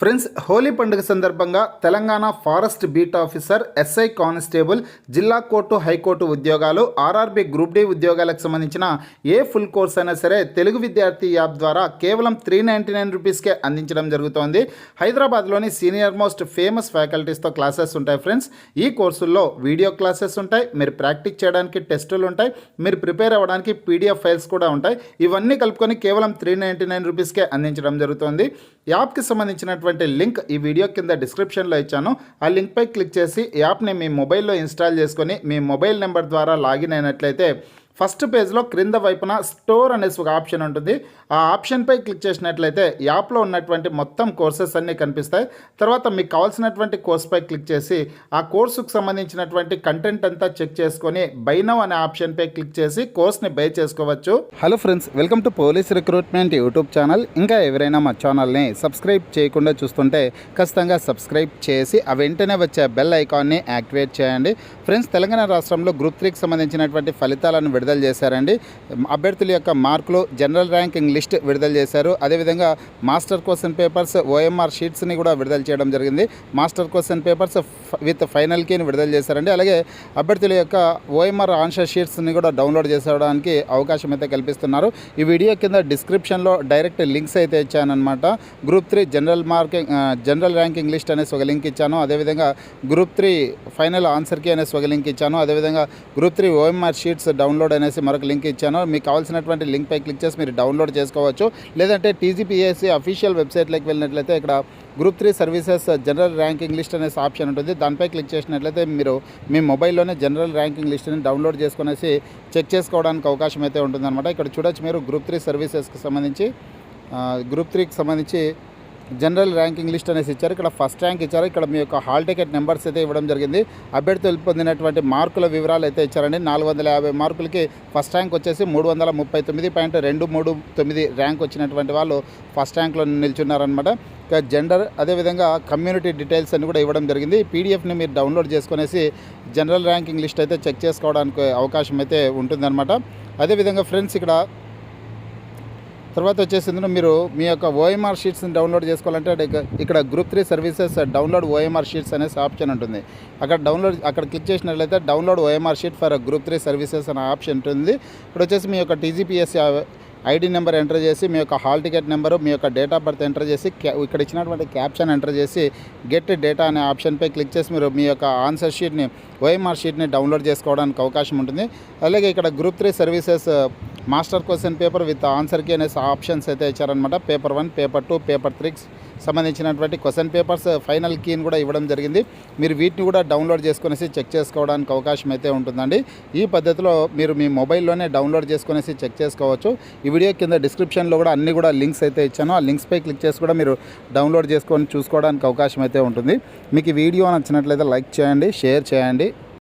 Friends, Holi పండుగ సందర్భంగా Telangana forest beat officer, SI constable, జిల్లా కోర్టు, హైకోర్టు ఉద్యోగాలు, ఆర్ఆర్బీ గ్రూప్ డి ఉద్యోగాలకు సంబంధించిన ఏ ఫుల్ కోర్స్ అయినా సరే తెలుగు విద్యార్థి యాప్ ద్వారా కేవలం 399 రూపీస్కే అందించడం జరుగుతోంది. హైదరాబాద్లోని సీనియర్ మోస్ట్ ఫేమస్ ఫ్యాకల్టీస్తో క్లాసెస్ ఉంటాయి. ఫ్రెండ్స్, ఈ కోర్సుల్లో వీడియో క్లాసెస్ ఉంటాయి, మీరు ప్రాక్టీస్ చేయడానికి టెస్టులు ఉంటాయి, మీరు ప్రిపేర్ అవ్వడానికి పీడిఎఫ్ ఫైల్స్ కూడా ఉంటాయి. ఇవన్నీ కలుపుకొని కేవలం 399 రూపీస్కే అందించడం జరుగుతుంది. యాప్కి సంబంధించినటువంటి లింక్ ఈ వీడియో కింద డిస్క్రిప్షన్లో ఇచ్చాను. ఆ లింక్పై క్లిక్ చేసి యాప్ని మీ మొబైల్లో ఇన్స్టాల్ చేసుకొని మీ మొబైల్ నెంబర్ ద్వారా లాగిన్ అయినట్లయితే ఫస్ట్ పేజ్లో క్రింద వైపున స్టోర్ అనేసి ఒక ఆప్షన్ ఉంటుంది. ఆ ఆప్షన్పై క్లిక్ చేసినట్లయితే యాప్లో ఉన్నటువంటి మొత్తం కోర్సెస్ అన్నీ కనిపిస్తాయి. తర్వాత మీకు కావాల్సినటువంటి కోర్సుపై క్లిక్ చేసి ఆ కోర్సుకు సంబంధించినటువంటి కంటెంట్ అంతా చెక్ చేసుకొని బై నౌ అనే ఆప్షన్పై క్లిక్ చేసి కోర్స్ని బై చేసుకోవచ్చు. Hello friends, welcome to police recruitment YouTube channel. ఇంకా ఎవరైనా మా ఛానల్ని సబ్స్క్రైబ్ చేయకుండా చూస్తుంటే ఖచ్చితంగా సబ్స్క్రైబ్ చేసి ఆ వెంటనే వచ్చే బెల్ ఐకాన్ని యాక్టివేట్ చేయండి. ఫ్రెండ్స్, తెలంగాణ రాష్ట్రంలో గ్రూప్ 3కి సంబంధించినటువంటి ఫలితాలను విడుదల చేశారండి. అభ్యర్థుల యొక్క మార్కులు, జనరల్ ర్యాంకింగ్ లిస్ట్ విడుదల చేశారు. అదేవిధంగా మాస్టర్ క్వశ్చన్ పేపర్స్, ఓఎంఆర్ షీట్స్ని కూడా విడుదల చేయడం జరిగింది. Master question papers with final కీని విడుదల చేశారండి. అలాగే అభ్యర్థుల యొక్క ఓఎంఆర్ ఆన్సర్ షీట్స్ని కూడా డౌన్లోడ్ చేసుకోవడానికి అవకాశం అయితే కల్పిస్తున్నారు. ఈ వీడియో కింద డిస్క్రిప్షన్లో డైరెక్ట్ లింక్స్ అయితే ఇచ్చానమాట. గ్రూప్ 3 జనరల్ ర్యాంకింగ్ లిస్ట్ అనేసి ఒక లింక్ ఇచ్చాను. అదేవిధంగా గ్రూప్ 3 ఫైనల్ ఆన్సర్ కీ అనేసి ఒక లింక్ ఇచ్చాను. అదేవిధంగా గ్రూప్ 3 ఓఎంఆర్ షీట్స్ డౌన్లోడ్ అనేసి మరొక లింక్ ఇచ్చాను. మీకు కావాల్సినటువంటి లింక్పై క్లిక్ చేసి మీరు డౌన్లోడ్ చేసుకోవచ్చు. లేదంటే టీజీపీఎస్సీ అఫీషియల్ వెబ్సైట్లోకి వెళ్ళినట్లయితే ఇక్కడ group 3 services general ranking list అనేసి ఆప్షన్ ఉంటుంది. దానిపై క్లిక్ చేసినట్లయితే మీరు మీ మొబైల్లోనే జనరల్ ర్యాంకింగ్ లిస్ట్ని డౌన్లోడ్ చేసుకునేసి చెక్ చేసుకోవడానికి అవకాశం అయితే ఉంటుందన్నమాట. ఇక్కడ చూడొచ్చు మీరు గ్రూప్ 3 సర్వీసెస్కి సంబంధించి గ్రూప్ 3కి సంబంధించి జనరల్ ర్యాంకింగ్ లిస్ట్ అనేసి ఇచ్చారు. ఇక్కడ ఫస్ట్ ర్యాంక్ ఇచ్చారు. ఇక్కడ మీ యొక్క హాల్ టికెట్ నెంబర్స్ అయితే ఇవ్వడం జరిగింది. అభ్యర్థులు పొందినటువంటి మార్కుల వివరాలు అయితే ఇచ్చారండి. 450 మార్కులకి ఫస్ట్ ర్యాంక్ వచ్చేసి 339.239 ర్యాంక్ వచ్చినటువంటి వాళ్ళు ఫస్ట్ ర్యాంక్లో నిల్చున్నారనమాట. ఇక జెండర్, అదేవిధంగా కమ్యూనిటీ డీటెయిల్స్ అన్ని కూడా ఇవ్వడం జరిగింది. పీడిఎఫ్ని మీరు డౌన్లోడ్ చేసుకునేసి జనరల్ ర్యాంకింగ్ లిస్ట్ అయితే చెక్ చేసుకోవడానికి అవకాశం అయితే ఉంటుందన్నమాట. అదేవిధంగా ఫ్రెండ్స్, తర్వాత వచ్చేసి మీరు మీ యొక్క ఓఎంఆర్ షీట్స్ని డౌన్లోడ్ చేసుకోవాలంటే ఇక్కడ group 3 services download OMR sheets అనేసి ఆప్షన్ ఉంటుంది. అక్కడ క్లిక్ చేసినట్లయితే download OMR sheet for group 3 services అనే ఆప్షన్ ఉంటుంది. ఇక్కడ వచ్చేసి మీ యొక్క టీజీపీఎస్సీ ఐడి నెంబర్ ఎంటర్ చేసి, మీ యొక్క హాల్ టికెట్ నెంబరు, మీ యొక్క డేట్ ఆఫ్ బర్త్ ఎంటర్ చేసి, ఇక్కడ ఇచ్చినటువంటి క్యాప్షన్ ఎంటర్ చేసి గెట్ డేటా అనే ఆప్షన్పై క్లిక్ చేసి మీరు మీ యొక్క ఆన్సర్ షీట్ని, ఓఎంఆర్ షీట్ని డౌన్లోడ్ చేసుకోవడానికి అవకాశం ఉంటుంది. అలాగే ఇక్కడ group 3 services master question paper with answer key అనేసి ఆప్షన్స్ అయితే ఇచ్చారనమాట. పేపర్ 1, పేపర్ 2, పేపర్ 3 సంబంధించినటువంటి క్వశ్చన్ పేపర్స్ ఫైనల్ కీని కూడా ఇవ్వడం జరిగింది. మీరు వీటిని కూడా డౌన్లోడ్ చేసుకునేసి చెక్ చేసుకోవడానికి అవకాశం అయితే ఉంటుందండి. ఈ పద్ధతిలో మీరు మీ మొబైల్లోనే డౌన్లోడ్ చేసుకునేసి చెక్ చేసుకోవచ్చు. ఈ వీడియో కింద డిస్క్రిప్షన్లో కూడా అన్ని కూడా లింక్స్ అయితే ఇచ్చాను. ఆ లింక్స్పై క్లిక్ చేసి కూడా మీరు డౌన్లోడ్ చేసుకొని చూసుకోవడానికి అవకాశం అయితే ఉంటుంది. మీకు ఈ వీడియో నచ్చినట్లయితే లైక్ చేయండి, షేర్ చేయండి.